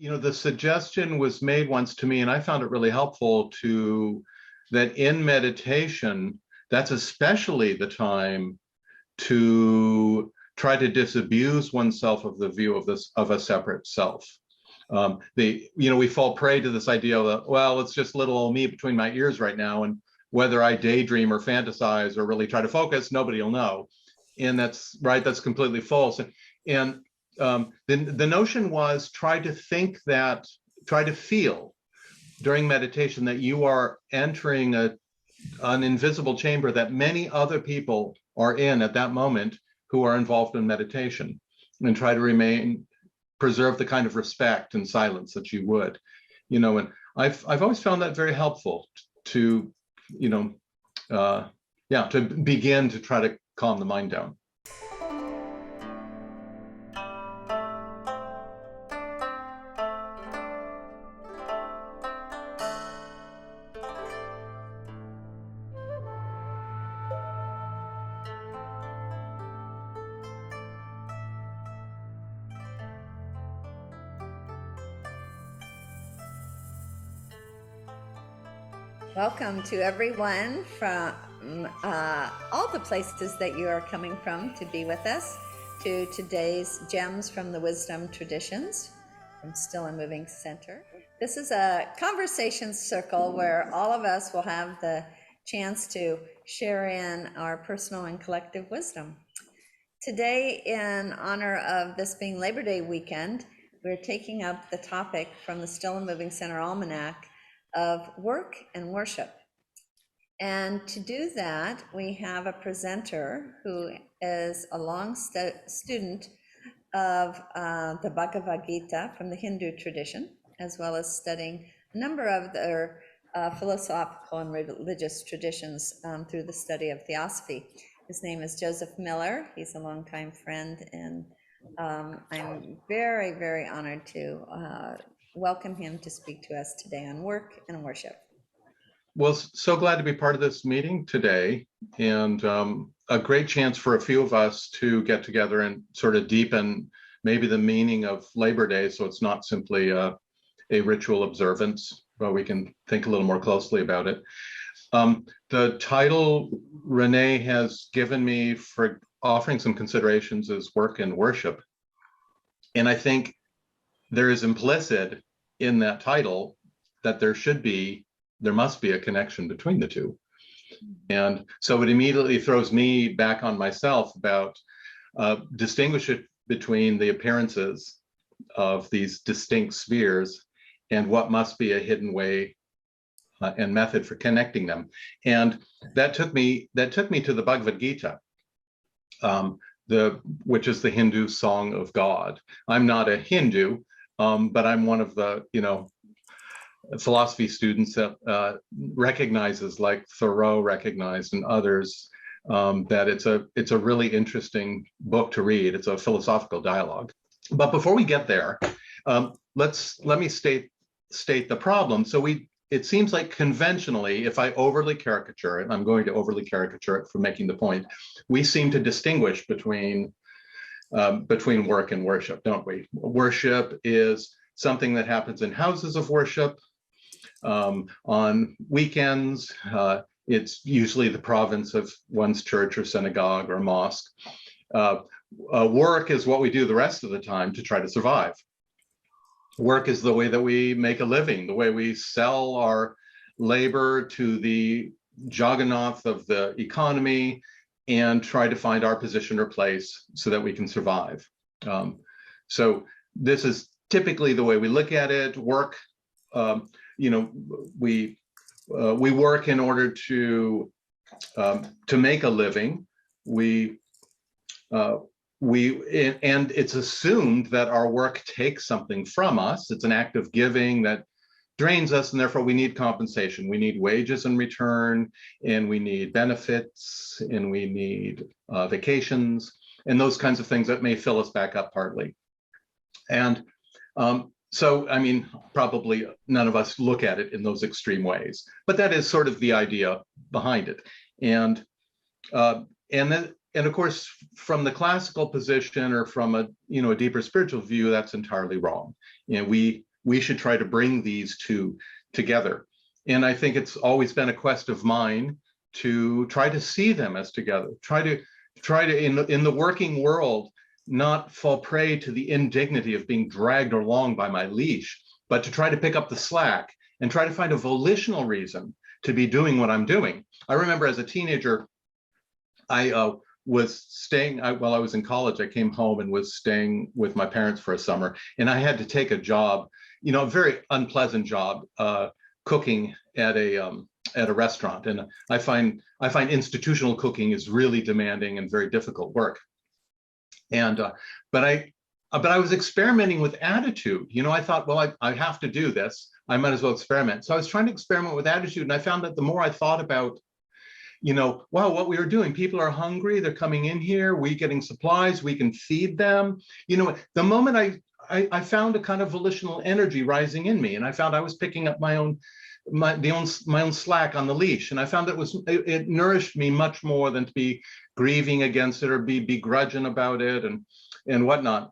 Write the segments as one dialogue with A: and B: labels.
A: The suggestion was made once to me, and I found it really helpful that in meditation, that's especially the time to try to disabuse oneself of the view of a separate self. We fall prey to this idea that, well, it's just little old me between my ears right now, and whether I daydream or fantasize or really try to focus, nobody will know. And that's right, that's completely false. And the notion was try to feel during meditation that you are entering an invisible chamber that many other people are in at that moment who are involved in meditation, and try to preserve the kind of respect and silence that you would, and I've always found that very helpful to, to begin to try to calm the mind down.
B: Welcome to everyone from all the places that you are coming from to be with us, to today's Gems from the Wisdom Traditions from Still and Moving Center. This is a conversation circle where all of us will have the chance to share in our personal and collective wisdom. Today, in honor of this being Labor Day weekend, we're taking up the topic from the Still and Moving Center Almanac of work and worship. And to do that, we have a presenter who is a long student of the Bhagavad Gita from the Hindu tradition, as well as studying a number of their philosophical and religious traditions through the study of theosophy. His name is Joseph Miller. He's a longtime friend, and I'm very, very honored to welcome him to speak to us today on work and worship.
A: Well, so glad to be part of this meeting today, and a great chance for a few of us to get together and sort of deepen maybe the meaning of Labor Day, so it's not simply a ritual observance, but we can think a little more closely about it. The title Renee has given me for offering some considerations is work and worship, and I think there is implicit in that title that there must be a connection between the two. And so it immediately throws me back on myself about distinguishing between the appearances of these distinct spheres and what must be a hidden way and method for connecting them. And that took me to the Bhagavad Gita, which is the Hindu song of God. I'm not a Hindu, but I'm one of the, philosophy students that recognizes, like Thoreau recognized and others, that it's a really interesting book to read. It's a philosophical dialogue. But before we get there, let me state the problem. So it seems like conventionally, if I overly caricature it, I'm going to overly caricature it for making the point, we seem to distinguish between work and worship, don't we? Worship is something that happens in houses of worship. On weekends, it's usually the province of one's church or synagogue or mosque. Work is what we do the rest of the time to try to survive. Work is the way that we make a living, the way we sell our labor to the juggernaut of the economy and try to find our position or place so that we can survive. So this is typically the way we look at it. Work, we work in order to make a living. And it's assumed that our work takes something from us. It's an act of giving that drains us, and therefore we need compensation. We need wages in return, and we need benefits, and we need vacations, and those kinds of things that may fill us back up partly. And so, I mean, probably none of us look at it in those extreme ways, but that is sort of the idea behind it. And of course, from the classical position or from a deeper spiritual view, that's entirely wrong. And we we should try to bring these two together. And I think it's always been a quest of mine to try to see them as together, try to in the working world, not fall prey to the indignity of being dragged along by my leash, but to try to pick up the slack and try to find a volitional reason to be doing what I'm doing. I remember as a teenager, I was staying, while I was in college, I came home and was staying with my parents for a summer, and I had to take a job, a very unpleasant job, cooking at a restaurant. And I find institutional cooking is really demanding and very difficult work. And but I was experimenting with attitude. I thought, well, I have to do this. I might as well experiment. So I was trying to experiment with attitude, and I found that the more I thought about, wow, what we were doing, people are hungry, they're coming in here, we getting supplies, we can feed them. The moment I found a kind of volitional energy rising in me, and I found I was picking up my own slack on the leash, and I found it nourished me much more than to be grieving against it or be begrudging about it and whatnot.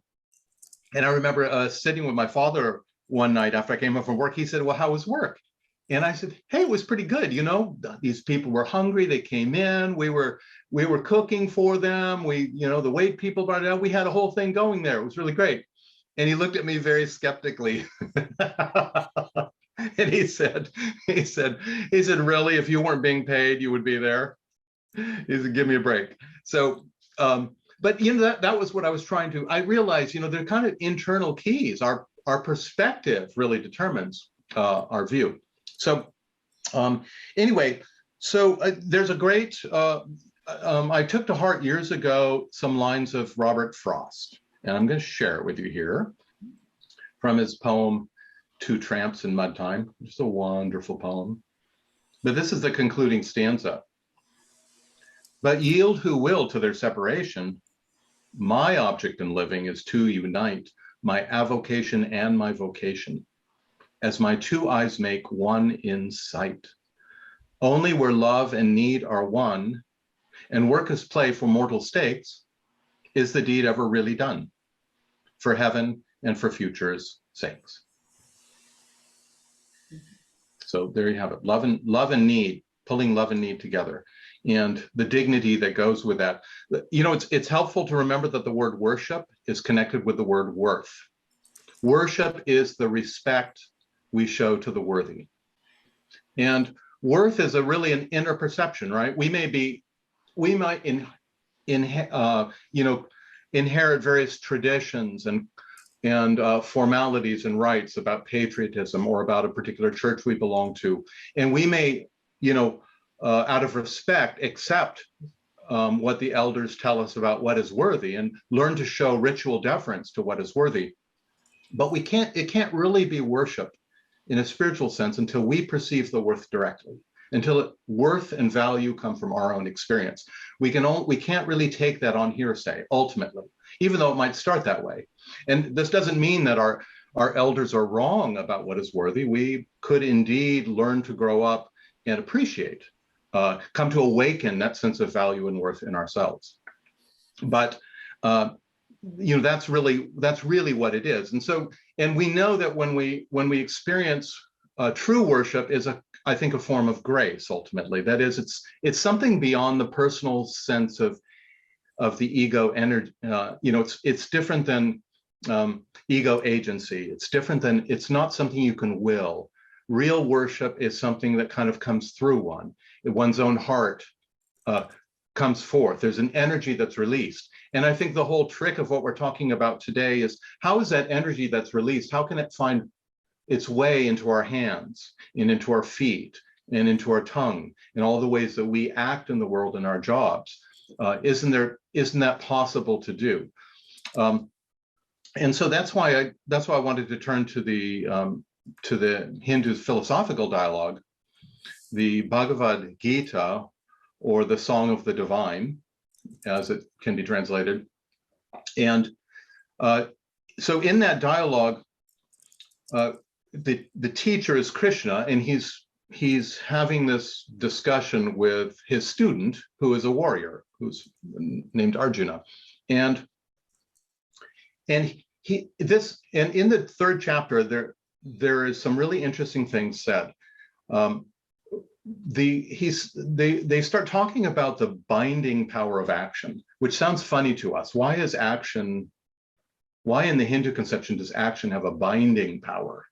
A: And I remember sitting with my father one night after I came home from work. He said, "Well, how was work?" And I said, "Hey, it was pretty good. These people were hungry. They came in. We were cooking for them. The wait people brought it out. We had a whole thing going there. It was really great." And he looked at me very skeptically. And he said, "Really, if you weren't being paid, you would be there?" He said, "Give me a break." So, but that was what I was trying to. I realized, they're kind of internal keys. Our perspective really determines our view. So, anyway, so there's a great. I took to heart years ago some lines of Robert Frost, and I'm going to share it with you here from his poem "Two Tramps in Mud Time." Just a wonderful poem. But this is the concluding stanza. "But yield who will to their separation, my object in living is to unite my avocation and my vocation, as my two eyes make one in sight. Only where love and need are one, and work as play for mortal stakes, is the deed ever really done, for heaven and for future's sakes." So there you have it. Love and need, pulling love and need together, and the dignity that goes with that. It's helpful to remember that the word worship is connected with the word worth. Worship is the respect we show to the worthy, and worth is really an inner perception, right? We might inherit various traditions and formalities and rights about patriotism or about a particular church we belong to. And we may, out of respect, accept what the elders tell us about what is worthy and learn to show ritual deference to what is worthy. But it can't really be worship in a spiritual sense until we perceive the worth directly, until worth and value come from our own experience. We can't really take that on hearsay, ultimately, even though it might start that way. And this doesn't mean that our elders are wrong about what is worthy. We could indeed learn to grow up and appreciate, come to awaken that sense of value and worth in ourselves. But that's really what it is. And we know that when we experience true worship is I think a form of grace. Ultimately, that is, it's something beyond the personal sense of the ego energy. It's different than ego agency. It's not something you can will. Real worship is something that kind of comes through one's own heart comes forth. There's an energy that's released. And I think the whole trick of what we're talking about today is, how is that energy that's released, how can it find its way into our hands and into our feet and into our tongue and all the ways that we act in the world in our jobs? Isn't that possible to do? And so that's why I wanted to turn to the Hindu philosophical dialogue, the Bhagavad Gita, or the Song of the Divine, as it can be translated. And so in that dialogue, the teacher is Krishna, and he's having this discussion with his student, who is a warrior, who's named Arjuna. And in the third chapter, there is some really interesting things said. They start talking about the binding power of action, which sounds funny to us. Why in the Hindu conception does action have a binding power?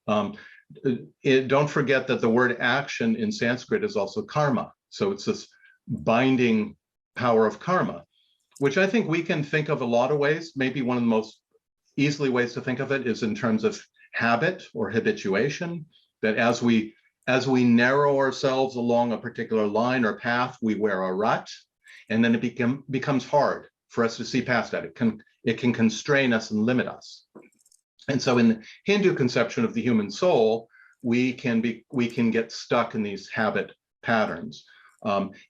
A: Don't forget that the word action in Sanskrit is also karma. So it's this binding power of karma, which I think we can think of a lot of ways. Maybe one of the most easily ways to think of it is in terms of habit or habituation, that as we narrow ourselves along a particular line or path, we wear a rut, and then it becomes hard for us to see past that. It can constrain us and limit us. And so in the Hindu conception of the human soul, we can get stuck in these habit patterns.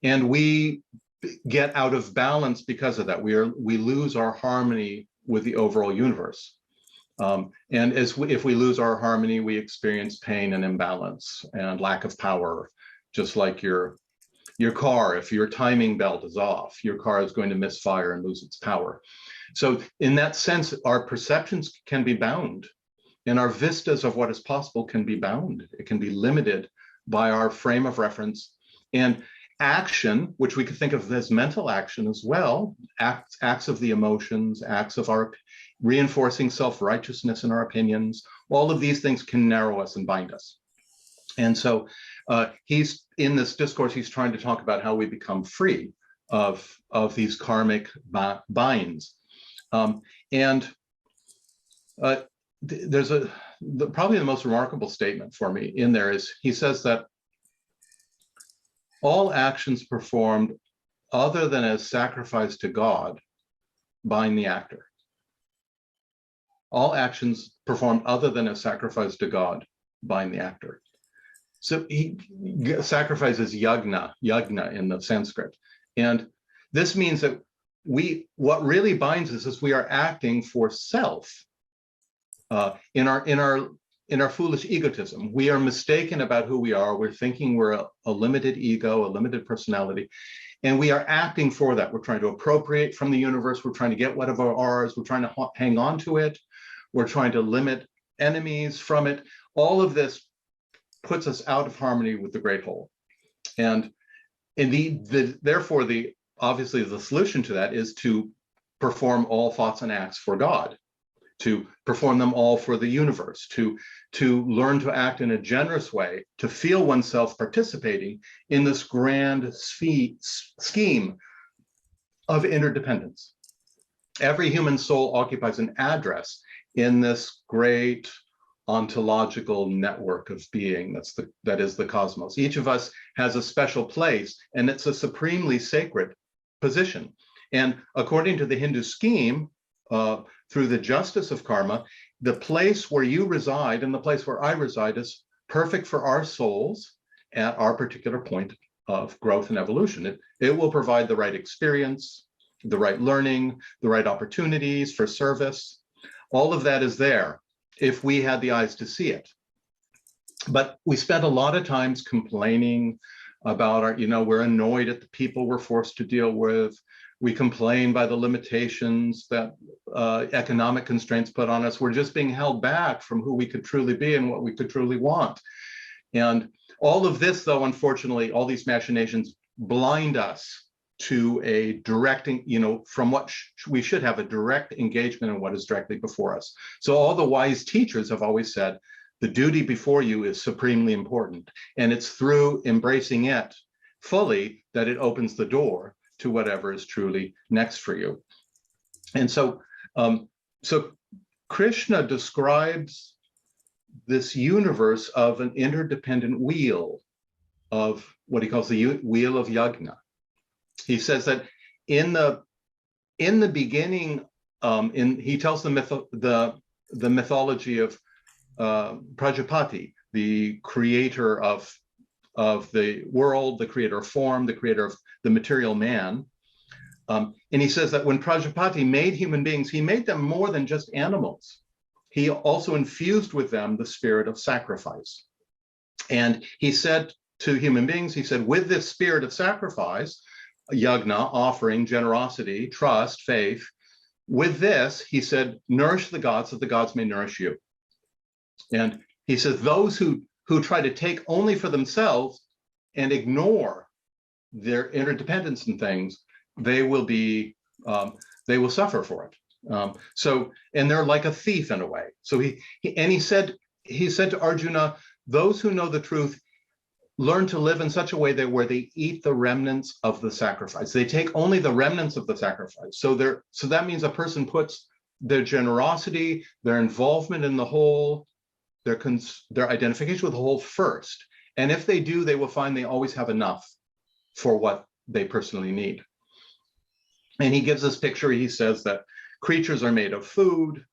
A: And we get out of balance because of that. We lose our harmony with the overall universe. And if we lose our harmony, we experience pain and imbalance and lack of power, just like your car. If your timing belt is off, your car is going to misfire and lose its power. So in that sense, our perceptions can be bound, and our vistas of what is possible can be bound. It can be limited by our frame of reference. And action, which we could think of as mental action as well, acts of the emotions, acts of our reinforcing self-righteousness in our opinions, all of these things can narrow us and bind us. And so he's in this discourse, he's trying to talk about how we become free of these karmic binds. There's probably the most remarkable statement for me in there is he says that all actions performed other than as sacrifice to God bind the actor. All actions performed other than as sacrifice to God bind the actor. So he sacrifices yagna in the Sanskrit. And this means that what really binds us is we are acting for self in our foolish egotism. We are mistaken about who we are. We're thinking we're a limited ego, a limited personality, and we are acting for that. We're trying to appropriate from the universe. We're trying to get whatever ours. We're trying to hang on to it. We're trying to limit enemies from it. All of this puts us out of harmony with the great whole. And therefore, obviously the solution to that is to perform all thoughts and acts for God, to perform them all for the universe, to learn to act in a generous way, to feel oneself participating in this grand scheme of interdependence. Every human soul occupies an address in this great ontological network of being that is the cosmos. Each of us has a special place, and it's a supremely sacred position. And according to the Hindu scheme, through the justice of karma, the place where you reside and the place where I reside is perfect for our souls at our particular point of growth and evolution. It will provide the right experience, the right learning, the right opportunities for service. All of that is there if we had the eyes to see it. But we spent a lot of times complaining about we're annoyed at the people we're forced to deal with. We complain by the limitations that economic constraints put on us. We're just being held back from who we could truly be and what we could truly want. And all of this, though, unfortunately, all these machinations blind us to a directing, from what we should have a direct engagement in what is directly before us. So all the wise teachers have always said, the duty before you is supremely important. And it's through embracing it fully that it opens the door to whatever is truly next for you. And so, Krishna describes this universe of an interdependent wheel of what he calls the Wheel of Yagna. He says that in the beginning, he tells the mythology of Prajapati, the creator of the world, the creator of form, the creator of the material man. And he says that when Prajapati made human beings, he made them more than just animals. He also infused with them the spirit of sacrifice. And he said to human beings, he said, with this spirit of sacrifice, yagna, offering, generosity, trust, faith, with this, he said, nourish the gods that the gods may nourish you. And he says those who try to take only for themselves and ignore their interdependence in things, they will suffer for it. And they're like a thief in a way. So he said to Arjuna, those who know the truth learn to live in such a way that where they eat the remnants of the sacrifice. They take only the remnants of the sacrifice. So that means a person puts their generosity, their involvement in the whole, their identification with the whole first. And if they do, they will find they always have enough for what they personally need. And he gives this picture. He says that creatures are made of food.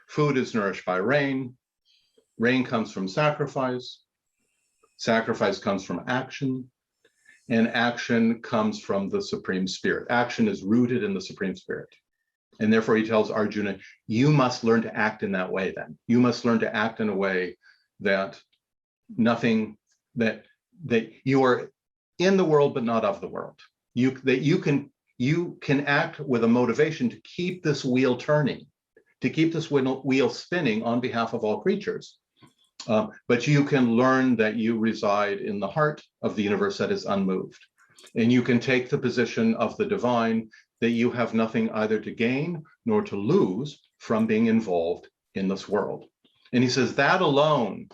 A: Food is nourished by rain. Rain comes from sacrifice. Sacrifice comes from action. And action comes from the Supreme Spirit. Action is rooted in the Supreme Spirit. And therefore, he tells Arjuna, you must learn to act in that way then. You must learn to act in a way that that you are in the world, but not of the world. You can act with a motivation to keep this wheel turning, to keep this wheel spinning on behalf of all creatures. But you can learn that you reside in the heart of the universe that is unmoved. And you can take the position of the divine, that you have nothing either to gain nor to lose from being involved in this world. And he says that alone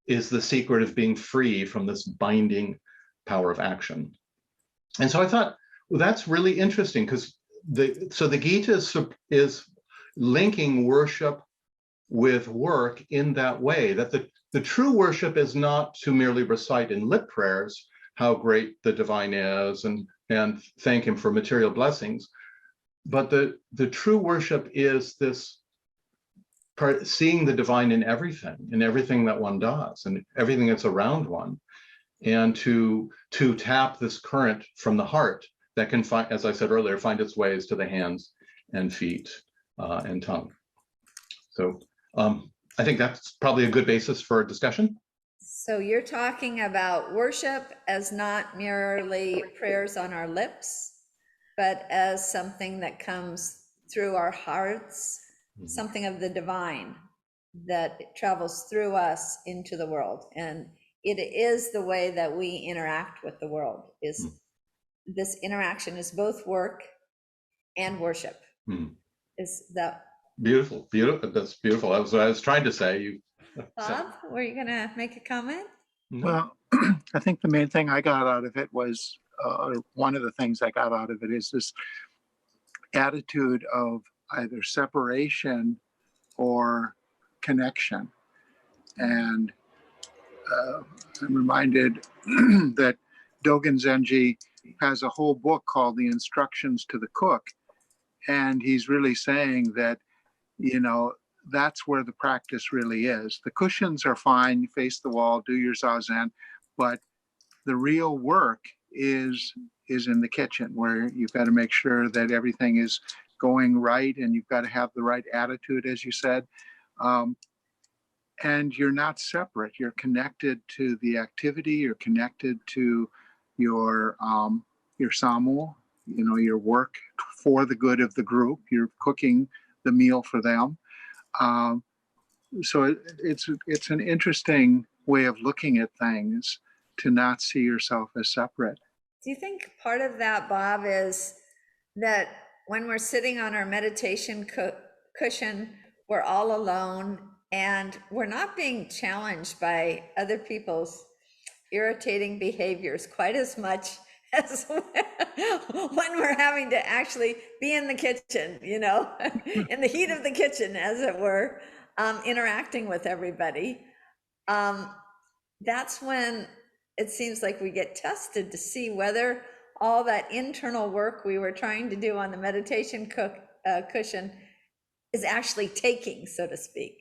A: is the secret of being free from this binding power of action. And so I thought, well, that's really interesting, because the Gita is linking worship with work in that way, that the true worship is not to merely recite in lip prayers how great the divine is and thank him for material blessings, but the true worship is this part, seeing the divine in everything that one does and everything that's around one, and to tap this current from the heart that can find, as I said earlier, find its ways to the hands and feet and tongue. So I think that's probably a good basis for a discussion.
B: So you're talking about worship as not merely prayers on our lips, but as something that comes through our hearts, something of the divine that travels through us into the world. And it is the way that we interact with the world. This interaction is both work and worship. Is that
A: beautiful? That's beautiful. That was what I was trying to say.
B: Bob, were you going to make a comment?
A: No.
C: Well, I think the main thing I got out of it was, one of the things I got out of it is this attitude of either separation or connection. And I'm reminded that Dogen Zenji has a whole book called The Instructions to the Cook. And he's really saying that, that's where the practice really is. The cushions are fine, you face the wall, do your zazen, but the real work is in the kitchen, where you've got to make sure that everything is going right, and you've got to have the right attitude, as you said. And you're not separate. You're connected to the activity. You're connected to your samu, your work for the good of the group. You're cooking the meal for them. So it's an interesting way of looking at things, to not see yourself as separate.
B: Do you think part of that, Bob, is that when we're sitting on our meditation cushion, we're all alone and we're not being challenged by other people's irritating behaviors quite as much as when we're having to actually be in the kitchen, in the heat of the kitchen, as it were, interacting with everybody. That's when it seems like we get tested to see whether all that internal work we were trying to do on the meditation cushion is actually taking, so to speak.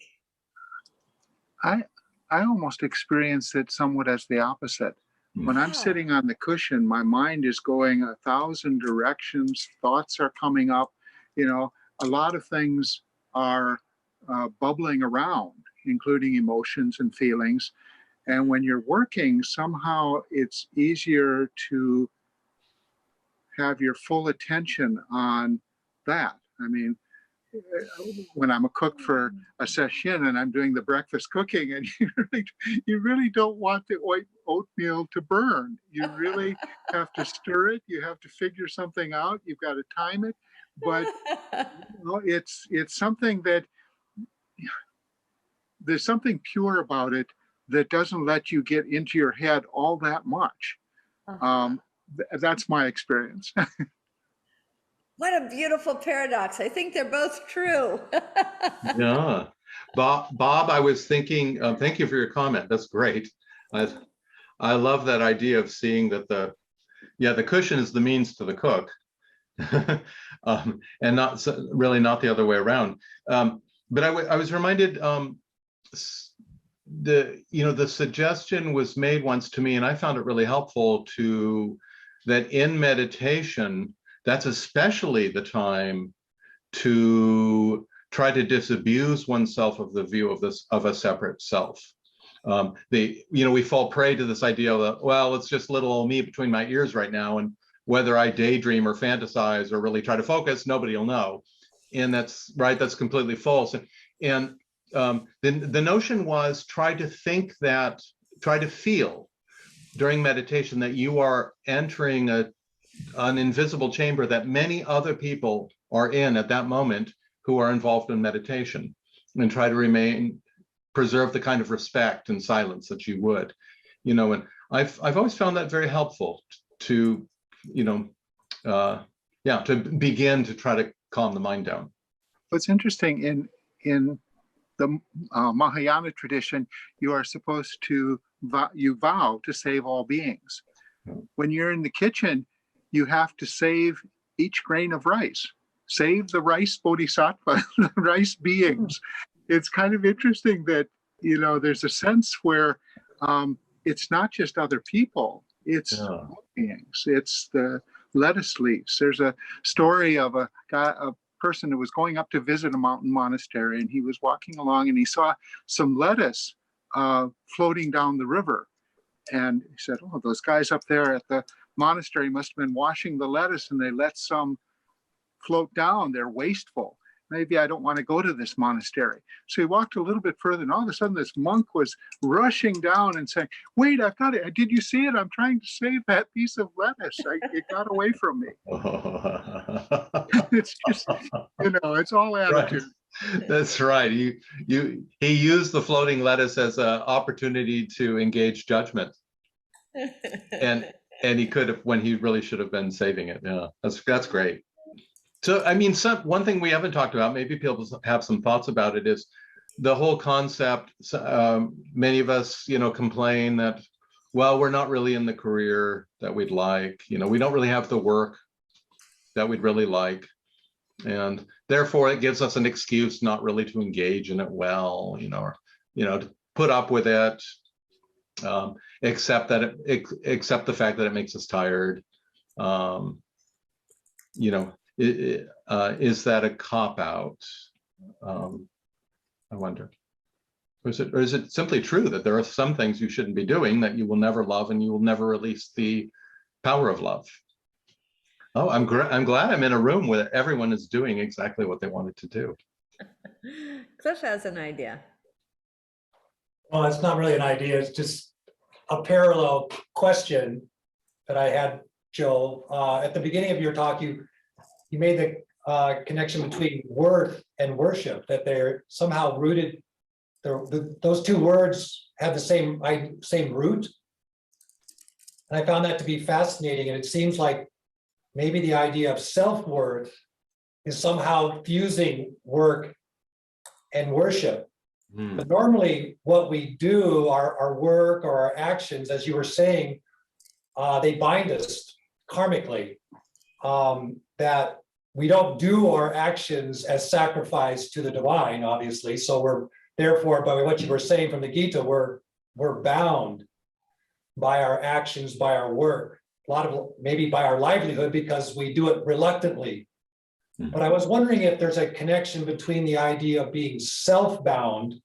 C: I almost experience it somewhat as the opposite. When I'm sitting on the cushion, my mind is going 1,000 directions. Thoughts are coming up. A lot of things are bubbling around, including emotions and feelings. And when you're working, somehow it's easier to have your full attention on that. I mean, when I'm a cook for a session and I'm doing the breakfast cooking, and you really don't want the oatmeal to burn. You really have to stir it. You have to figure something out. You've got to time it. But it's something that there's something pure about it that doesn't let you get into your head all that much. That's my experience.
B: What a beautiful paradox. I think they're both true.
A: Yeah. Bob, I was thinking, thank you for your comment. That's great. I love that idea of seeing that the cushion is the means to the cook, and not really not the other way around. But I was reminded, the suggestion was made once to me, and I found it really helpful that in meditation, that's especially the time to try to disabuse oneself of the view of a separate self. We fall prey to this idea of, well, it's just little old me between my ears right now, and whether I daydream or fantasize or really try to focus, nobody will know. And that's right, that's completely false. And the notion was try to feel during meditation that you are entering an invisible chamber that many other people are in at that moment who are involved in meditation, and try to preserve the kind of respect and silence that you would, and I've always found that very helpful to, to begin to try to calm the mind down.
C: What's interesting in the Mahayana tradition, you are supposed to vow to save all beings. When you're in the kitchen, you have to save each grain of rice. Save the rice bodhisattva, the rice beings. It's kind of interesting that, there's a sense where it's not just other people, it's beings. It's the lettuce leaves. There's a story of a person who was going up to visit a mountain monastery, and he was walking along and he saw some lettuce floating down the river. And he said, oh, those guys up there at the monastery must have been washing the lettuce, and they let some float down. They're wasteful. Maybe I don't want to go to this monastery. So he walked a little bit further, and all of a sudden this monk was rushing down and saying, wait, I've got it. Did you see it? I'm trying to save that piece of lettuce. It got away from me. It's just, it's all attitude.
A: Right. That's right. He used the floating lettuce as an opportunity to engage judgment. And he could have, when he really should have been saving it. Yeah, that's great. So, one thing we haven't talked about, maybe people have some thoughts about it, is the whole concept. Many of us, complain that, well, we're not really in the career that we'd like. We don't really have the work that we'd really like. And therefore, it gives us an excuse not really to engage in it well, or, to put up with it, accept the fact that it makes us tired. Is that a cop-out? I wonder. Or is it simply true that there are some things you shouldn't be doing that you will never love, and you will never release the power of love? Oh, I'm glad I'm in a room where everyone is doing exactly what they wanted to do.
B: Cliff has an idea.
D: Well, it's not really an idea. It's just a parallel question that I had, Joe. At the beginning of your talk, you made the connection between worth and worship, that they're somehow rooted. Those two words have the same root. And I found that to be fascinating. And it seems like maybe the idea of self-worth is somehow fusing work and worship. But normally what we do, our work or our actions, as you were saying, they bind us karmically. That we don't do our actions as sacrifice to the divine, obviously. So we're therefore, by what you were saying from the Gita, we're bound by our actions, by our work, a lot of maybe by our livelihood, because we do it reluctantly. But I was wondering if there's a connection between the idea of being self-bound,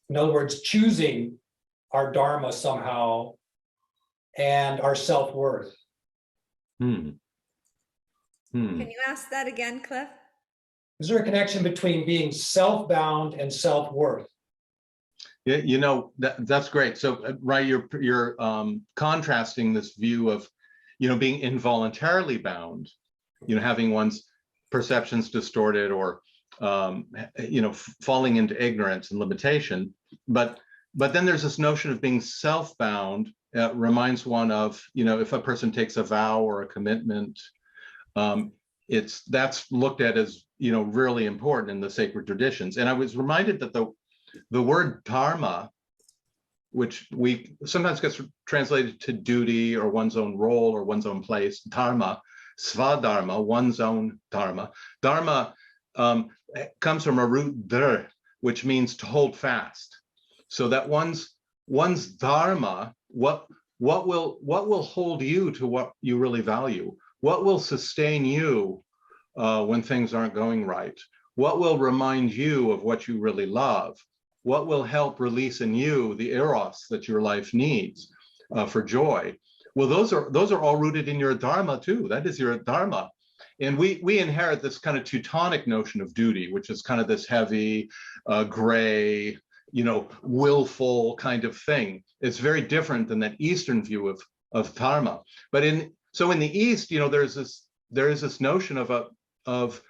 D: in other words, choosing our dharma somehow, and our self-worth.
B: Can you ask that again, Cliff?
D: Is there a connection between being self-bound and self-worth?
A: Yeah, you know, that's great. So, right, you're contrasting this view of, you know, being involuntarily bound, you know, having one's perceptions distorted, or you know, falling into ignorance and limitation. But then there's this notion of being self-bound. Reminds one of, you know, if a person takes a vow or a commitment, that's looked at as, you know, really important in the sacred traditions. And I was reminded that the word dharma, which we sometimes gets translated to duty or one's own role or one's own place, dharma, svadharma, one's own dharma. Dharma comes from a root dhr, which means to hold fast. So that one's dharma, what will hold you to what you really value? What will sustain you when things aren't going right? What will remind you of what you really love? What will help release in you the eros that your life needs for joy? Well, those are all rooted in your dharma too. That is your dharma. And we inherit this kind of Teutonic notion of duty, which is kind of this heavy, gray, you know, willful kind of thing. It's very different than that Eastern view of dharma. But in the East, you know, there is this notion of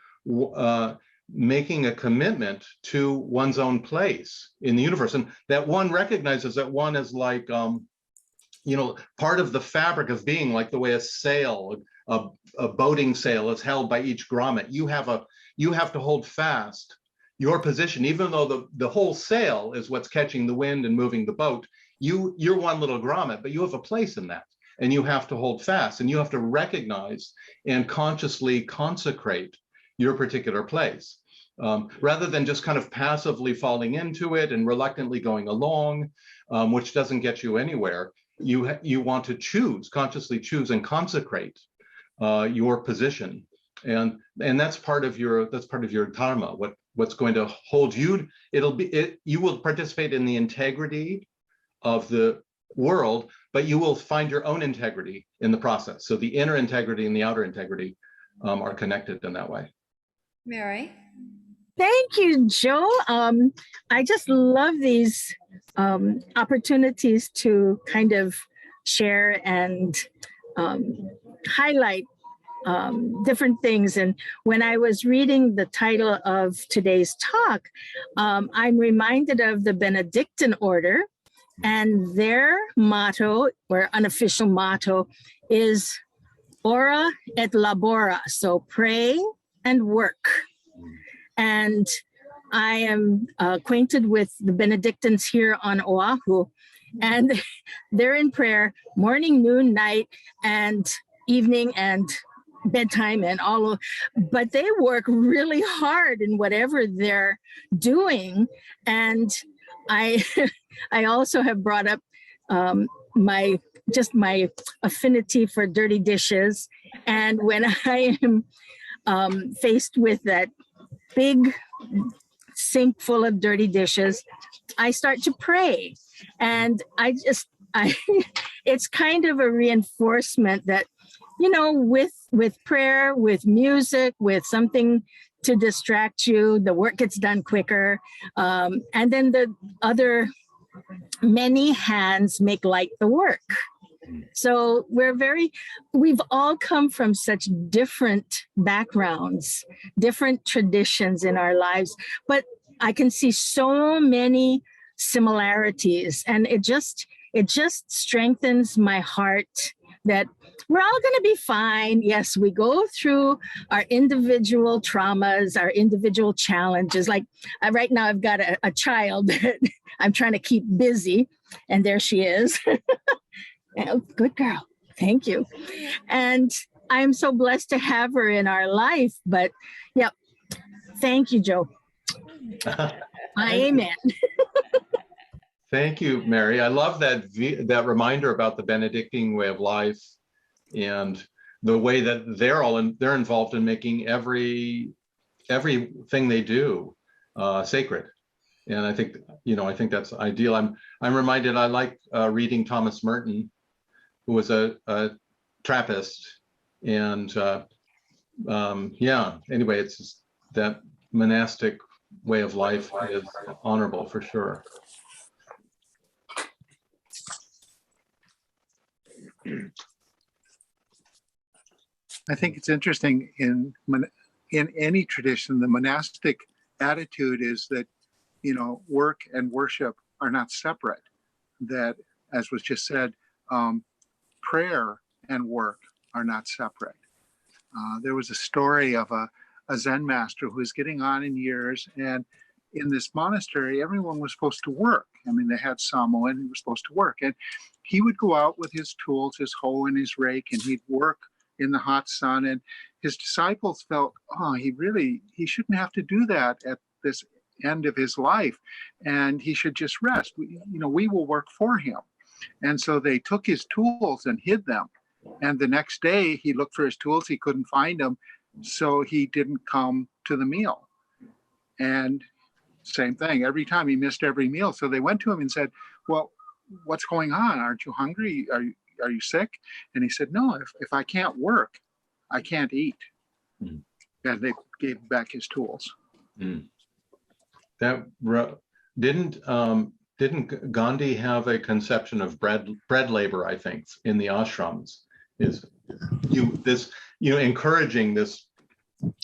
A: making a commitment to one's own place in the universe, and that one recognizes that one is like, you know, part of the fabric of being, like the way a sail, a boating sail is held by each grommet. You have to hold fast your position, even though the whole sail is what's catching the wind and moving the boat. You're one little grommet, but you have a place in that, and you have to hold fast, and you have to recognize and consciously consecrate your particular place, rather than just kind of passively falling into it and reluctantly going along, which doesn't get you anywhere. You want to consciously choose and consecrate your position, and that's part of your dharma. What's going to hold you? You will participate in the integrity of the world, but you will find your own integrity in the process. So the inner integrity and the outer integrity are connected in that way.
B: Mary?
E: Thank you, Joe. I just love these opportunities to kind of share and highlight different things. And when I was reading the title of today's talk, I'm reminded of the Benedictine order, and their motto, or unofficial motto, is ora et labora, so pray and work. And I am acquainted with the Benedictines here on Oahu, and they're in prayer morning, noon, night, and evening, and bedtime, and but they work really hard in whatever they're doing. And I also have brought up my affinity for dirty dishes. And when I am faced with that big sink full of dirty dishes, I start to pray. And it's kind of a reinforcement that, you know, with prayer, with music, with something to distract you, the work gets done quicker. And then the other many hands make light the work. So we've all come from such different backgrounds, different traditions in our lives, but I can see so many similarities, and it just strengthens my heart that we're all going to be fine. Yes, we go through our individual traumas, our individual challenges. Like right now, I've got a child that I'm trying to keep busy, and there she is. Good girl. Thank you. And I'm so blessed to have her in our life. But yeah, thank you, Joe. Amen.
A: Thank you, Mary. I love that reminder about the Benedictine way of life, and the way that they're involved in making everything they do sacred. And I think that's ideal. I'm reminded, I like reading Thomas Merton, who was a Trappist, and anyway, it's just that monastic way of life is honorable for sure.
C: I think it's interesting in any tradition, the monastic attitude is that, you know, work and worship are not separate. That, as was just said, prayer and work are not separate. There was a story of a Zen master who was getting on in years, and in this monastery, everyone was supposed to work. I mean, they had samo and he was supposed to work. And he would go out with his tools, his hoe and his rake, and he'd work in the hot sun. And his disciples felt, oh, he shouldn't have to do that at this end of his life. And he should just rest. We will work for him. And so they took his tools and hid them. And the next day he looked for his tools. He couldn't find them. So he didn't come to the meal. And same thing, every time he missed every meal. So they went to him and said, well, what's going on? Aren't you hungry? Are you sick? And he said, no, if I can't work, I can't eat. Mm. And they gave back his tools.
A: Mm. Didn't Gandhi have a conception of bread labor, I think, in the ashrams? Is encouraging this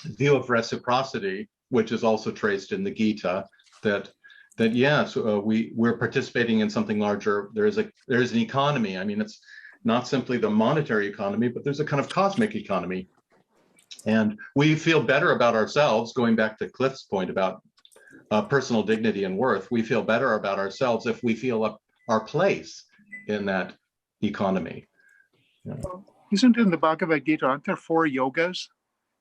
A: view of reciprocity, which is also traced in the Gita, that yes, we're participating in something larger. There's an economy. I mean, it's not simply the monetary economy, but there's a kind of cosmic economy. And we feel better about ourselves, going back to Cliff's point about personal dignity and worth. We feel better about ourselves if we feel our place in that economy. Yeah.
C: Isn't in the Bhagavad Gita, aren't there 4 yogas?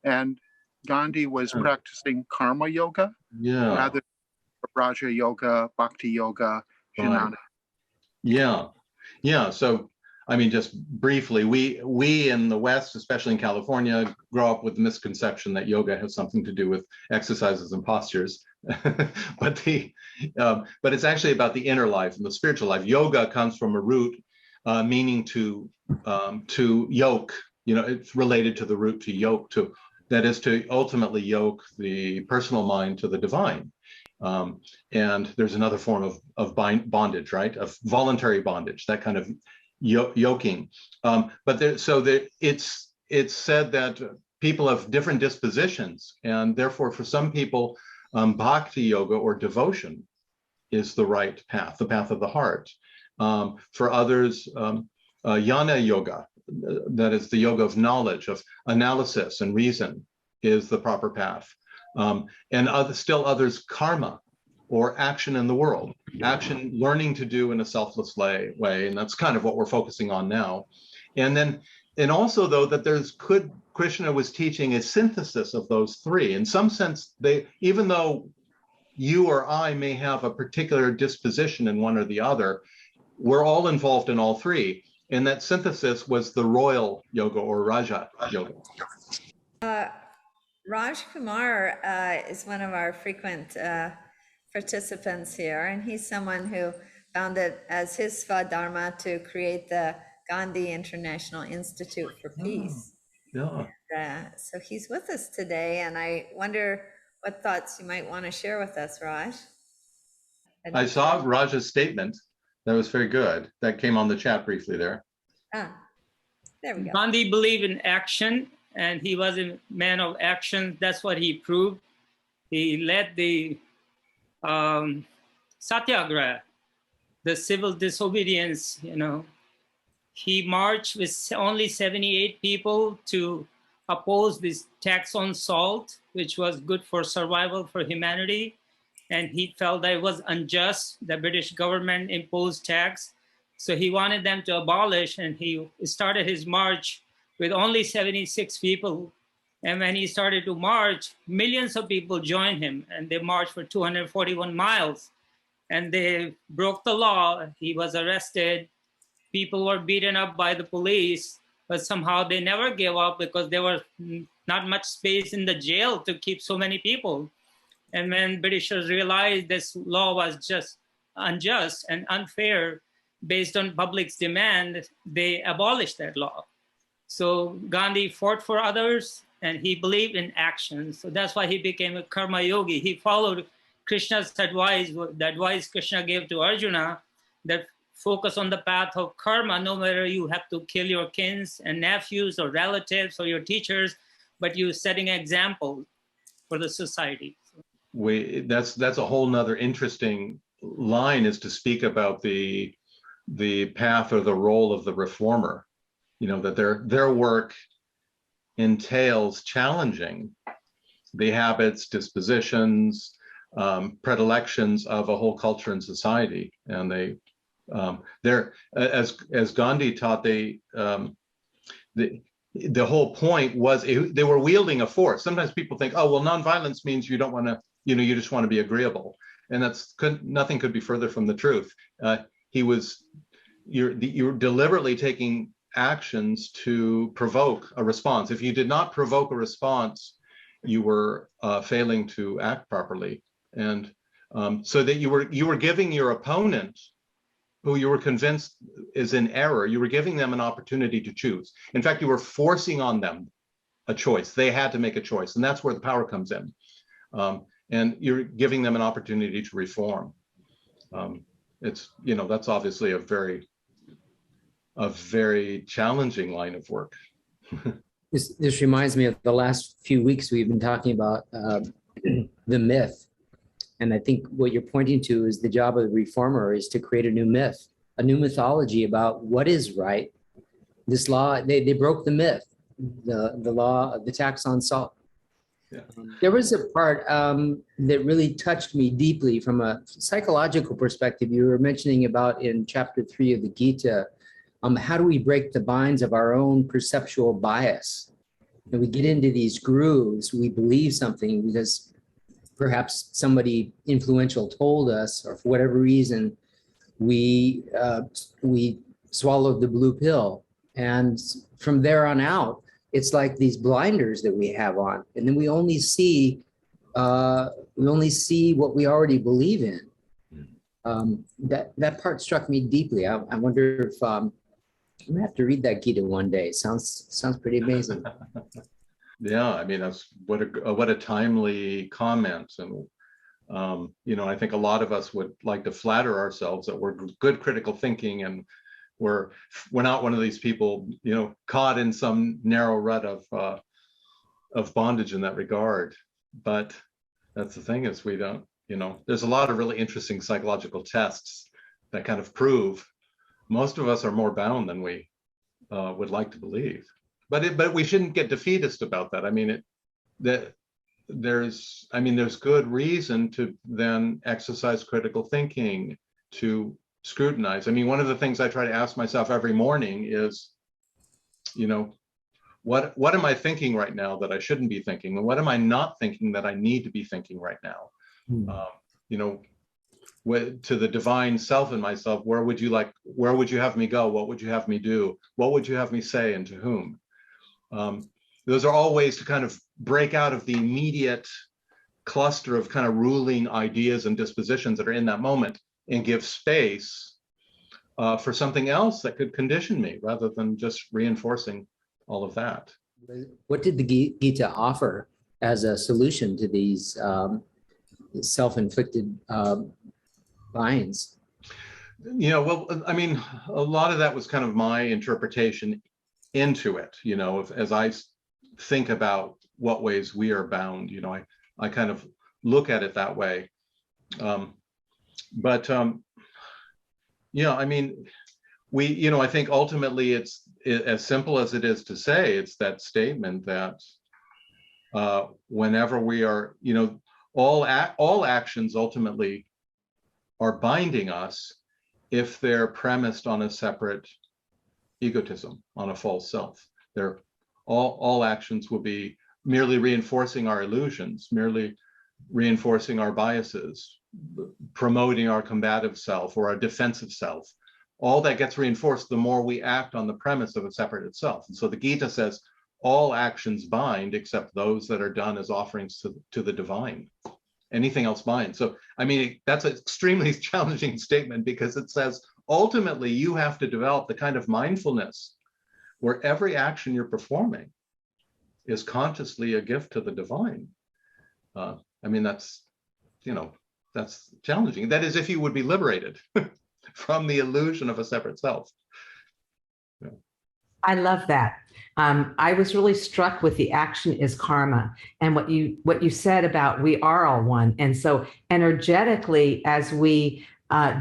C: And Gandhi was practicing karma yoga, rather than Raja yoga, bhakti yoga, jnana.
A: Right. Yeah. So, I mean, just briefly, we in the West, especially in California, grow up with the misconception that yoga has something to do with exercises and postures, but it's actually about the inner life and the spiritual life. Yoga comes from a root meaning to yoke. It's related to the root to yoke, that is to ultimately yoke the personal mind to the divine. And there's another form of bondage, right? Of voluntary bondage, that kind of yoking. It's said that people have different dispositions, and therefore for some people, bhakti yoga or devotion is the right path, the path of the heart. For others, jnana yoga, that is the yoga of knowledge, of analysis and reason, is the proper path. And others, karma, or action in the world, learning to do in a selfless way, and that's kind of what we're focusing on now. And also, though, that Krishna was teaching a synthesis of those 3. In some sense, even though you or I may have a particular disposition in one or the other, we're all involved in all 3. And that synthesis was the royal yoga or Raja yoga.
B: Raj Kumar is one of our frequent participants here, and he's someone who found it as his svadharma to create the Gandhi International Institute for Peace.
A: Yeah.
B: So he's with us today, and I wonder what thoughts you might want to share with us, Raj.
A: I saw Raj's statement. That was very good. That came on the chat briefly there.
B: There we go.
F: Gandhi believed in action, and he was a man of action. That's what he proved. He led the satyagraha, the civil disobedience. He marched with only 78 people to oppose this tax on salt, which was good for survival for humanity. And he felt that it was unjust. The British government imposed tax. So he wanted them to abolish, and he started his march with only 76 people. And when he started to march, millions of people joined him, and they marched for 241 miles. And they broke the law. He was arrested. People were beaten up by the police, but somehow they never gave up because there was not much space in the jail to keep so many people. And when Britishers realized this law was just unjust and unfair based on public's demand, they abolished that law. So Gandhi fought for others, and he believed in action. So that's why he became a karma yogi. He followed Krishna's advice, the advice Krishna gave to Arjuna, that focus on the path of karma, no matter you have to kill your kins and nephews or relatives or your teachers, but you're setting an example for the society.
A: That's a whole nother interesting line, is to speak about the path or the role of the reformer. That their work entails challenging the habits, dispositions, predilections of a whole culture and society. And they're as Gandhi taught, the whole point was they were wielding a force. Sometimes people think, oh well, nonviolence means you don't want to, you just want to be agreeable, and nothing could be further from the truth. You're deliberately taking actions to provoke a response. If you did not provoke a response, you were failing to act properly, and so that you were giving your opponent, who you were convinced is in error, you were giving them an opportunity to choose. In fact, you were forcing on them a choice. They had to make a choice, and that's where the power comes in. And you're giving them an opportunity to reform. It's, that's obviously a very challenging line of work.
G: This reminds me of the last few weeks we've been talking about the myth. And I think what you're pointing to is the job of the reformer is to create a new myth, a new mythology about what is right. This law, they broke the myth, the law of the tax on salt.
A: Yeah.
G: There was a part that really touched me deeply from a psychological perspective. You were mentioning about in chapter 3 of the Gita, how do we break the binds of our own perceptual bias? And we get into these grooves, we believe something because perhaps somebody influential told us, or for whatever reason, we swallowed the blue pill. And from there on out, it's like these blinders that we have on, and then we only see what we already believe in. That part struck me deeply. I wonder if I'm gonna have to read that Gita one day. Sounds pretty amazing.
A: Yeah, I mean, that's what a timely comment. And I think a lot of us would like to flatter ourselves that we're good critical thinking, and we're not one of these people, caught in some narrow rut of bondage in that regard. But that's the thing, is we don't, there's a lot of really interesting psychological tests that kind of prove most of us are more bound than we would like to believe. But we shouldn't get defeatist about that. I mean, there's good reason to then exercise critical thinking, to scrutinize. I mean, one of the things I try to ask myself every morning is, what am I thinking right now that I shouldn't be thinking, and what am I not thinking that I need to be thinking right now? To the divine self in myself, where would you have me go? What would you have me do? What would you have me say, and to whom? Those are all ways to kind of break out of the immediate cluster of kind of ruling ideas and dispositions that are in that moment, and give space for something else that could condition me, rather than just reinforcing all of that.
G: What did the Gita offer as a solution to these self-inflicted binds?
A: Well, I mean, a lot of that was kind of my interpretation into it. As I think about what ways we are bound, I kind of look at it that way. But I mean, I think ultimately it's as simple as it is to say, it's that statement that whenever we are, all actions ultimately are binding us if they're premised on a separate egotism, on a false self. They're all actions will be merely reinforcing our illusions, merely reinforcing our biases, promoting our combative self or our defensive self. All that gets reinforced the more we act on the premise of a separate itself. And so the Gita says all actions bind except those that are done as offerings to the divine. Anything else binds. So, I mean, that's an extremely challenging statement, because it says ultimately you have to develop the kind of mindfulness where every action you're performing is consciously a gift to the divine. I mean, that's, you know, that's challenging. That is, if you would be liberated from the illusion of a separate self. Yeah.
H: I love that. I was really struck with the action is karma, and what you said about we are all one. And so energetically, as we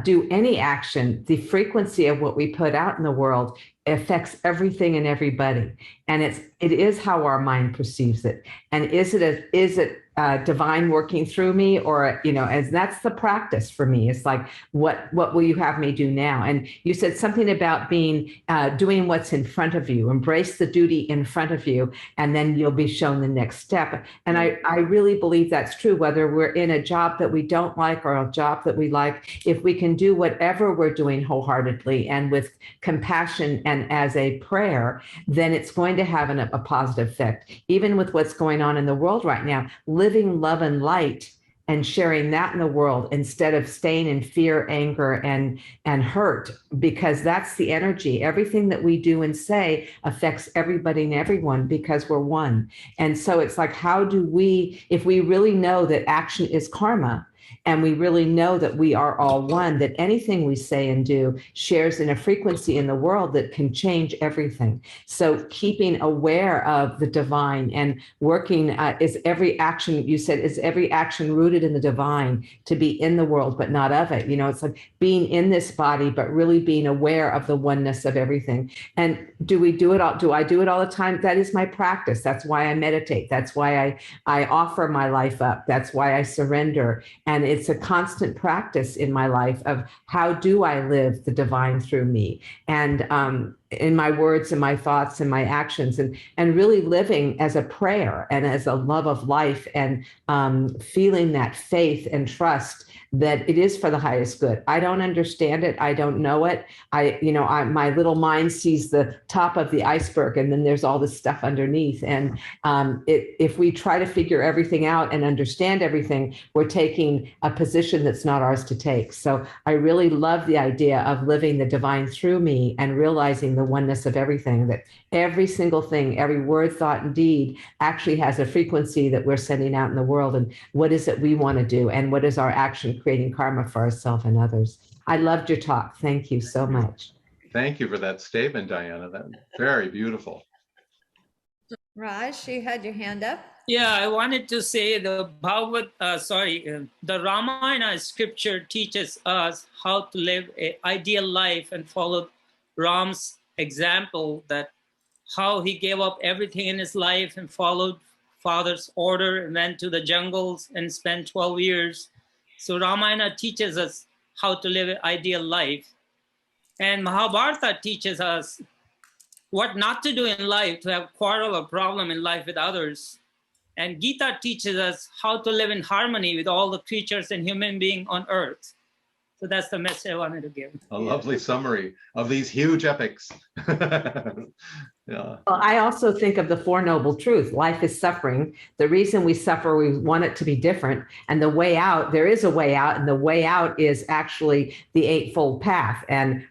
H: do any action, the frequency of what we put out in the world affects everything and everybody. And it is how our mind perceives it. And is it divine working through me, or, you know, as that's the practice for me. It's like, what will you have me do now? And you said something about doing what's in front of you, embrace the duty in front of you, and then you'll be shown the next step. And I really believe that's true, whether we're in a job that we don't like or a job that we like. If we can do whatever we're doing wholeheartedly and with compassion and as a prayer, then it's going to have a positive effect. Even with what's going on in the world right now, living love and light and sharing that in the world instead of staying in fear, anger, and hurt, because that's the energy. Everything that we do and say affects everybody and everyone because we're one. And so it's like, how do we, if we really know that action is karma, and we really know that we are all one, that anything we say and do shares in a frequency in the world that can change everything. So keeping aware of the divine and working, is every action, you said, is every action rooted in the divine, to be in the world, but not of it. You know, it's like being in this body, but really being aware of the oneness of everything. And do we do it all? Do I do it all the time? That is my practice. That's why I meditate. That's why I offer my life up. That's why I surrender. And it's a constant practice in my life of how do I live the divine through me, and in my words and my thoughts and my actions, and really living as a prayer and as a love of life, and feeling that faith and trust that it is for the highest good. I don't understand it. I don't know it. My little mind sees the top of the iceberg, and then there's all this stuff underneath. And if we try to figure everything out and understand everything, we're taking a position that's not ours to take. So I really love the idea of living the divine through me and realizing the oneness of everything, that every single thing, every word, thought, and deed actually has a frequency that we're sending out in the world. And what is it we want to do? And what is our action creating karma for ourselves and others? I loved your talk. Thank you so much.
A: Thank you for that statement, Diana. That's very beautiful.
B: Raj, you had your hand up.
F: Yeah, I wanted to say the the Ramayana scripture teaches us how to live an ideal life and follow Ram's example, that how he gave up everything in his life and followed father's order and went to the jungles and spent 12 years. So Ramayana teaches us how to live an ideal life. And Mahabharata teaches us what not to do in life, to have quarrel or problem in life with others. And Gita teaches us how to live in harmony with all the creatures and human beings on earth. So that's the message I wanted to give.
A: A lovely summary of these huge epics. Yeah.
H: Well, I also think of the Four Noble Truths. Life is suffering. The reason we suffer, we want it to be different. And the way out, there is a way out. And the way out is actually the Eightfold Path. And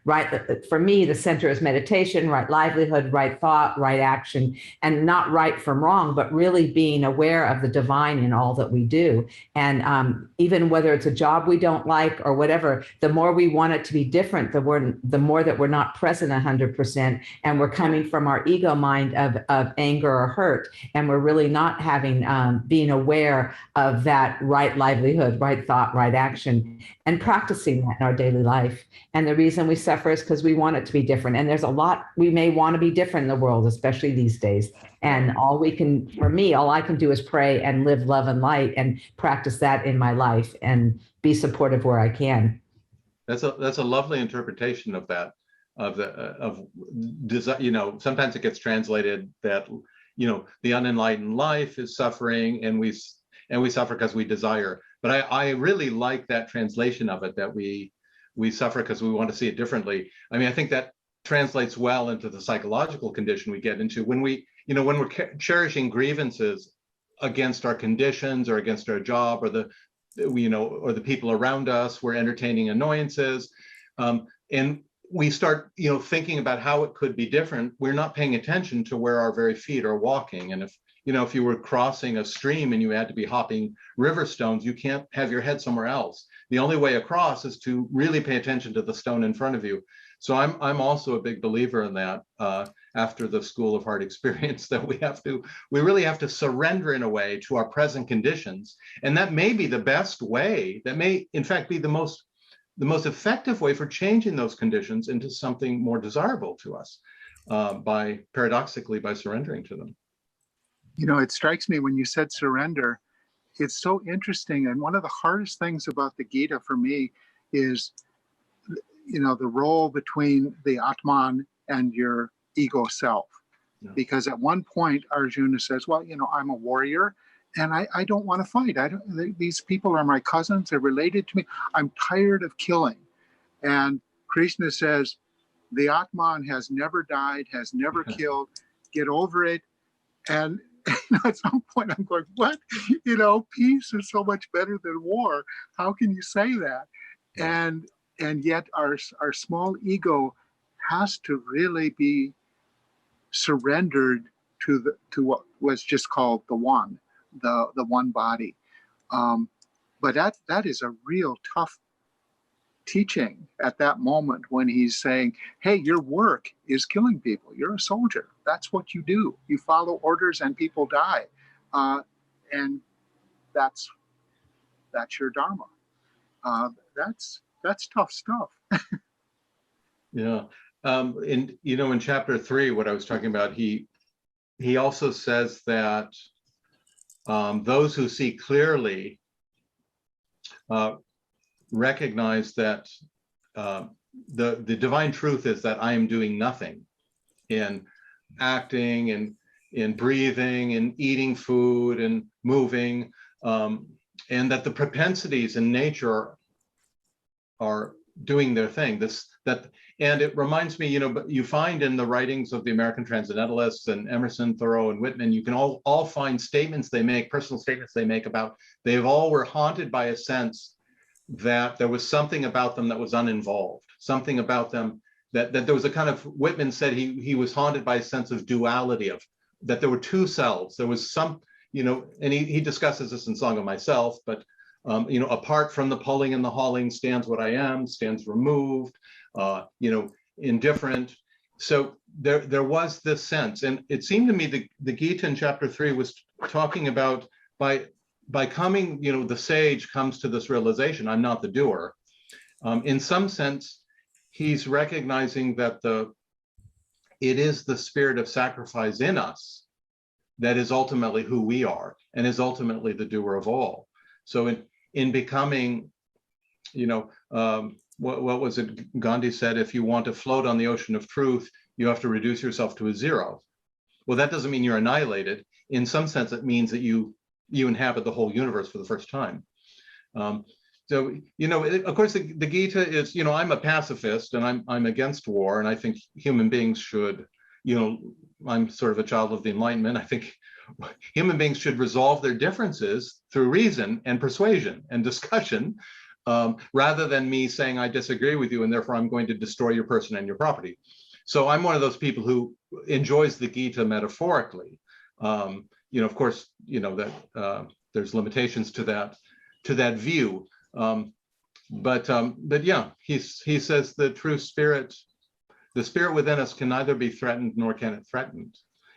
H: for me, the center is meditation, right livelihood, right thought, right action, and not right from wrong, but really being aware of the divine in all that we do. And even whether it's a job we don't like or whatever, the more we want it to be different, the more that we're not present 100%. And we're coming from our ego mind of anger or hurt, and we're really not having being aware of that right livelihood, right thought, right action, and practicing that in our daily life. And the reason we suffer is because we want it to be different. And there's a lot we may want to be different in the world, especially these days. And all I can do is pray and live love and light and practice that in my life and be supportive where I can.
A: That's a lovely interpretation of that. Sometimes it gets translated that, the unenlightened life is suffering, and we suffer because we desire. But I really like that translation of it, that we suffer because we want to see it differently. I mean, I think that translates well into the psychological condition we get into when we're cherishing grievances against our conditions or against our job or the people around us. We're entertaining annoyances, and we start, thinking about how it could be different. We're not paying attention to where our very feet are walking. And if you were crossing a stream and you had to be hopping river stones, you can't have your head somewhere else. The only way across is to really pay attention to the stone in front of you. So I'm also a big believer in that, after the School of Heart experience, that we really have to surrender in a way to our present conditions. And that may be the best way, that may in fact be the most effective way for changing those conditions into something more desirable to us, paradoxically, by surrendering to them.
C: It strikes me when you said surrender, it's so interesting. And one of the hardest things about the Gita for me is, the role between the Atman and your ego self. Yeah. Because at one point, Arjuna says, well, I'm a warrior and I don't want to fight. These people are my cousins. They're related to me. I'm tired of killing. And Krishna says, the Atman has never died, has never killed. Get over it. And at some point I'm going, what? Peace is so much better than war. How can you say that? And yet our small ego has to really be surrendered to what was just called the one body. But that is a real tough teaching at that moment when he's saying, hey, your work is killing people. You're a soldier. That's what you do. You follow orders and people die. And that's your dharma. That's tough stuff.
A: Yeah. In chapter 3, what I was talking about, he also says that those who see clearly recognize that the divine truth is that I am doing nothing in acting and in breathing and eating food and moving, and that the propensities in nature are doing their thing. And it reminds me, you find in the writings of the American Transcendentalists and Emerson, Thoreau, and Whitman, you can all find statements they make, personal statements they make about, they all were haunted by a sense that there was something about them that was uninvolved, something about them that there was a kind of, Whitman said he was haunted by a sense of duality, of that there were two selves. There was some, and he discusses this in Song of Myself, but apart from the pulling and the hauling stands what I am, stands removed, indifferent. So there was this sense, and it seemed to me the Gita in chapter 3 was talking about by coming, the sage comes to this realization, I'm not the doer. In some sense, he's recognizing that it is the spirit of sacrifice in us that is ultimately who we are and is ultimately the doer of all. So in becoming, what was it Gandhi said, if you want to float on the ocean of truth, you have to reduce yourself to a zero. Well, that doesn't mean you're annihilated. In some sense, it means that you inhabit the whole universe for the first time. So, of course, the Gita is, I'm a pacifist and I'm against war. And I think human beings should, I'm sort of a child of the Enlightenment. I think human beings should resolve their differences through reason and persuasion and discussion, rather than me saying, I disagree with you and therefore I'm going to destroy your person and your property. So I'm one of those people who enjoys the Gita metaphorically. Of course, that there's limitations to that view. But yeah, he says the true spirit, the spirit within us can neither be threatened nor can it threaten.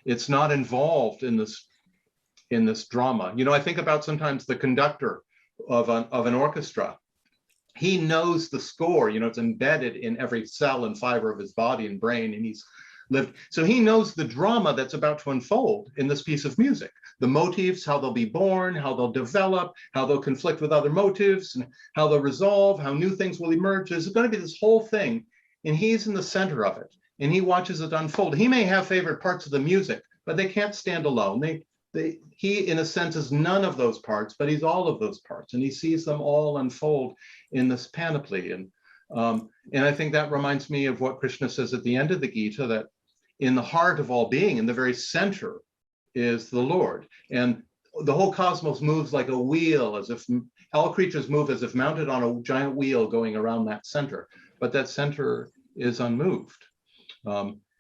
A: It's not involved in this drama. I think about sometimes the conductor of an orchestra. He knows the score. It's embedded in every cell and fiber of his body and brain, and he's lived. So he knows the drama that's about to unfold in this piece of music. The motifs, how they'll be born, how they'll develop, how they'll conflict with other motives, and how they'll resolve, how new things will emerge. There's going to be this whole thing, and he's in the center of it, and he watches it unfold. He may have favorite parts of the music, but they can't stand alone. He, in a sense, is none of those parts, but he's all of those parts, and he sees them all unfold in this panoply. And I think that reminds me of what Krishna says at the end of the Gita, that in the heart of all being, in the very center, is the Lord. And the whole cosmos moves like a wheel, as if all creatures move as if mounted on a giant wheel going around that center, but that center is unmoved.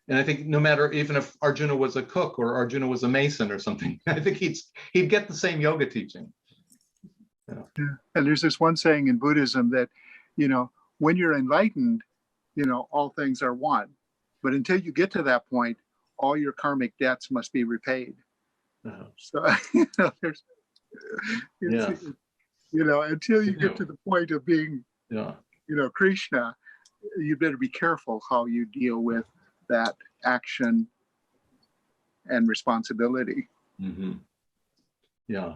A: And I think no matter, even if Arjuna was a cook or Arjuna was a mason or something, I think he'd get the same yoga teaching.
C: Yeah. And there's this one saying in Buddhism that, when you're enlightened, all things are one. But until you get to that point, all your karmic debts must be repaid. So, there's, until you get to the point of being, Krishna, you better be careful how you deal with that action and responsibility.
A: Mm-hmm. Yeah.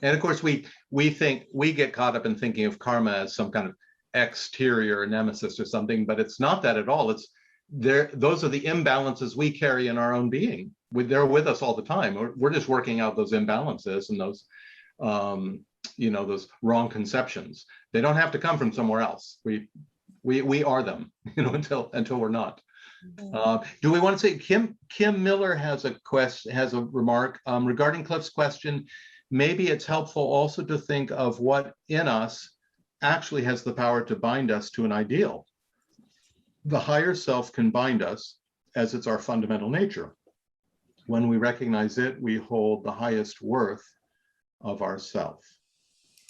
A: And of course, we get caught up in thinking of karma as some kind of exterior nemesis or something, but it's not that at all. It's there. Those are the imbalances we carry in our own being. They're with us all the time. We're just working out those imbalances and those, those wrong conceptions. They don't have to come from somewhere else. We are them, until we're not. Do we want to say Kim Miller has a remark regarding Cliff's question? Maybe it's helpful also to think of what in us actually has the power to bind us to an ideal. The higher self can bind us as it's our fundamental nature. When we recognize it, we hold the highest worth of ourself.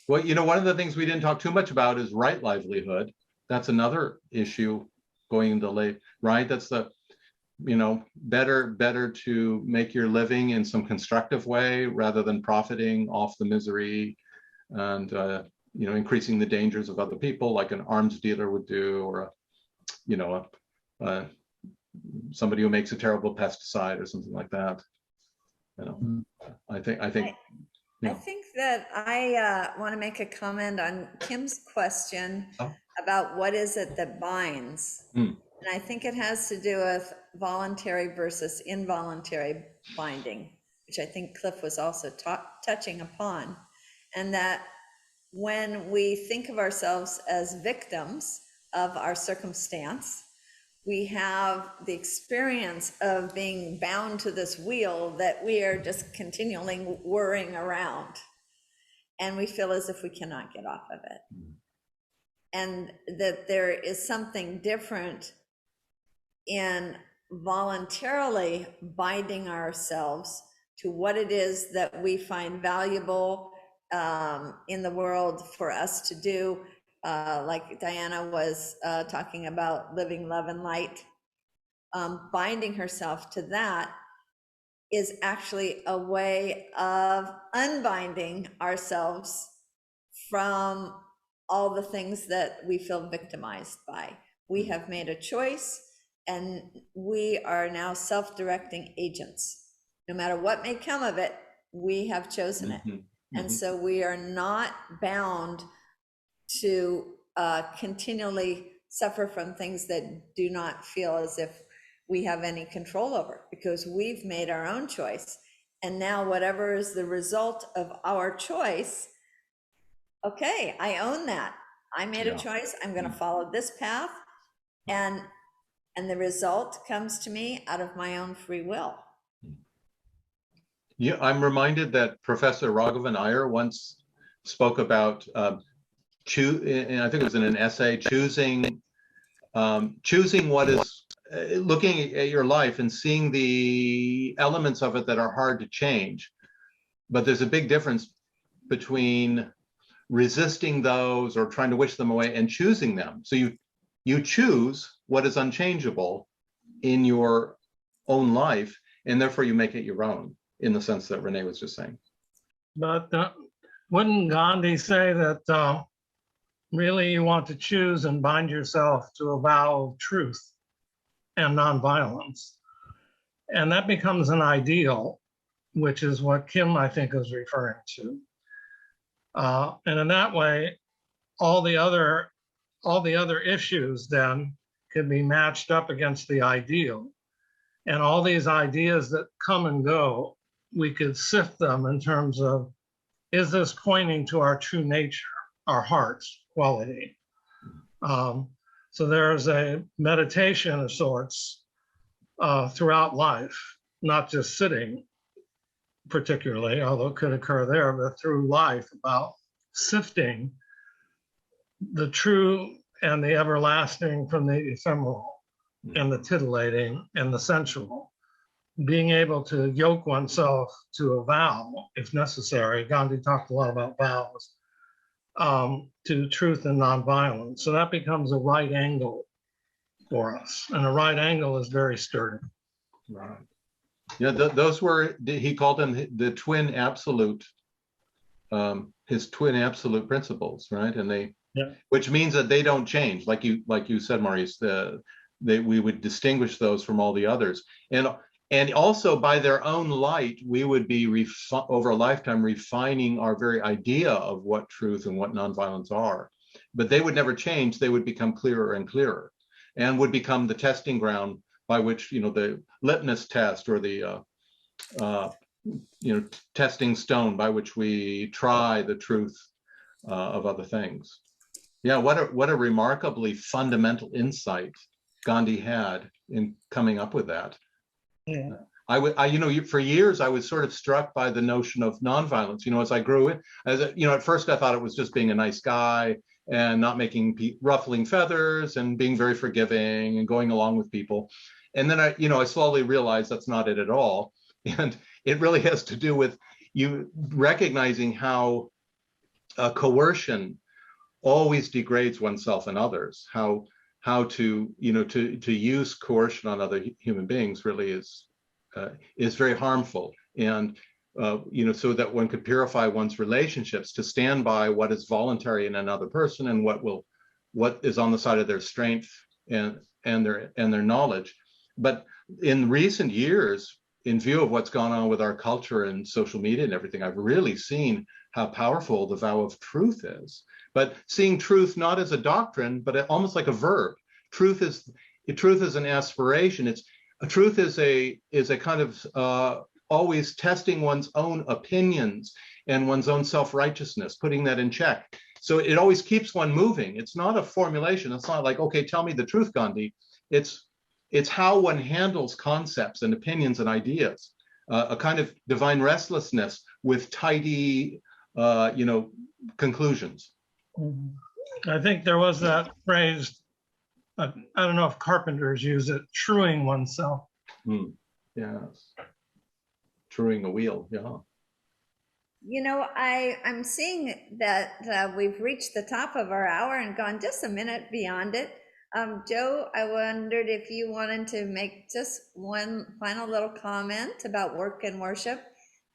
A: Well, one of the things we didn't talk too much about is right livelihood. That's another issue going into late, right? That's the, better to make your living in some constructive way rather than profiting off the misery and, increasing the dangers of other people like an arms dealer would do, or somebody who makes a terrible pesticide or something like that. I think
B: that I want to make a comment on Kim's question about what is it that binds. And I think it has to do with voluntary versus involuntary binding, which I think Cliff was also touching upon. And that when we think of ourselves as victims of our circumstance, we have the experience of being bound to this wheel that we are just continually whirring around. And we feel as if we cannot get off of it. And that there is something different in voluntarily binding ourselves to what it is that we find valuable in the world for us to do. Like Diana was talking about living love and light. Binding herself to that is actually a way of unbinding ourselves from all the things that we feel victimized by. We have made a choice and we are now self-directing agents. No matter what may come of it, we have chosen it. And so we are not bound to continually suffer from things that do not feel as if we have any control over, because we've made our own choice. And now whatever is the result of our choice, okay, I own that. I made a choice. I'm going to follow this path. And the result comes to me out of my own free will.
A: Yeah, I'm reminded that Professor Raghavan Iyer once spoke about and I think it was in an essay, choosing what is, looking at your life and seeing the elements of it that are hard to change. But there's a big difference between resisting those or trying to wish them away and choosing them. So you choose what is unchangeable in your own life, and therefore you make it your own, in the sense that Renee was just saying.
I: But wouldn't Gandhi say that really you want to choose and bind yourself to a vow of truth and nonviolence? And that becomes an ideal, which is what Kim, I think, is referring to. And in that way, all the other issues then can be matched up against the ideal. And all these ideas that come and go, we could sift them in terms of, is this pointing to our true nature, our heart's quality? So there's a meditation of sorts throughout life, not just sitting particularly, although it could occur there, but through life, about sifting the true and the everlasting from the ephemeral, and the titillating and the sensual. Being able to yoke oneself to a vow, if necessary. Gandhi talked a lot about vows, to truth and nonviolence. So that becomes a right angle for us. And a right angle is very sturdy.
A: Right. Yeah, those were, he called them the twin absolute, his twin absolute principles, right? And they, which means that they don't change. Like you said, Maurice, we would distinguish those from all the others. And also by their own light, we would be over a lifetime refining our very idea of what truth and what nonviolence are. But they would never change. They would become clearer and clearer, and would become the testing ground by which, the litmus test, or the testing stone by which we try the truth of other things. Yeah, what a remarkably fundamental insight Gandhi had in coming up with that.
I: Yeah.
A: For years I was sort of struck by the notion of nonviolence. As I grew it, at first I thought it was just being a nice guy and not ruffling feathers and being very forgiving and going along with people. And then I slowly realized that's not it at all. And it really has to do with you recognizing how coercion always degrades oneself and others. How to use coercion on other human beings really is very harmful. And so that one could purify one's relationships to stand by what is voluntary in another person and what is on the side of their strength and their knowledge. But in recent years, in view of what's gone on with our culture and social media and everything, I've really seen how powerful the vow of truth is. But seeing truth not as a doctrine, but almost like a verb. Truth is an aspiration. Truth is a kind of always testing one's own opinions and one's own self-righteousness, putting that in check. So it always keeps one moving. It's not a formulation. It's not like, okay, tell me the truth, Gandhi. It's how one handles concepts and opinions and ideas, a kind of divine restlessness with tidy, conclusions.
I: I think there was that phrase, I don't know if carpenters use it, truing oneself.
A: Yes. Truing a wheel, yeah.
B: I'm seeing that we've reached the top of our hour and gone just a minute beyond it. Joe, I wondered if you wanted to make just one final little comment about work and worship.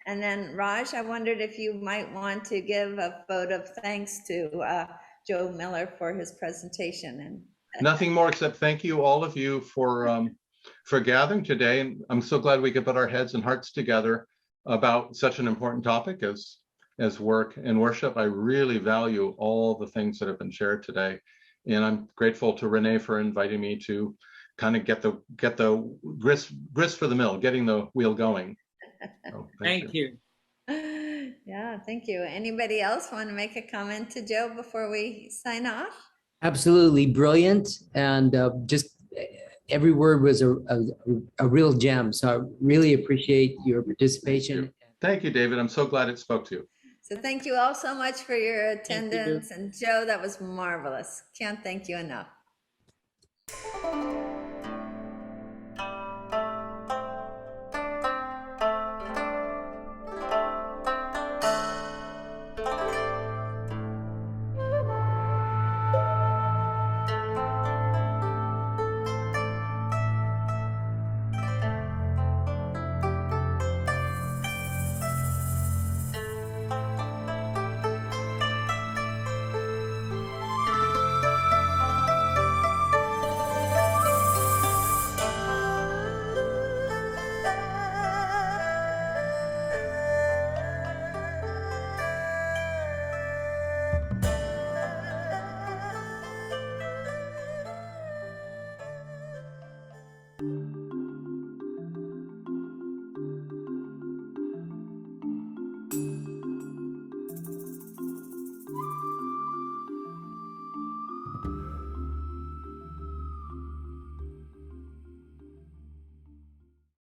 B: And then Raj, I wondered if you might want to give a vote of thanks to Joe Miller for his presentation. And
A: nothing more except thank you, all of you, for gathering today. And I'm so glad we could put our heads and hearts together about such an important topic as work and worship. I really value all the things that have been shared today. And I'm grateful to Renee for inviting me to kind of get the grist for the mill, getting the wheel going. So,
F: thank you.
B: Yeah, thank you. Anybody else want to make a comment to Joe before we sign off?
G: Absolutely brilliant, and just every word was a real gem. So I really appreciate your participation.
A: Thank you, David. I'm so glad it spoke to you.
B: So thank you all so much for your attendance. And Joe, that was marvelous. Can't thank you enough.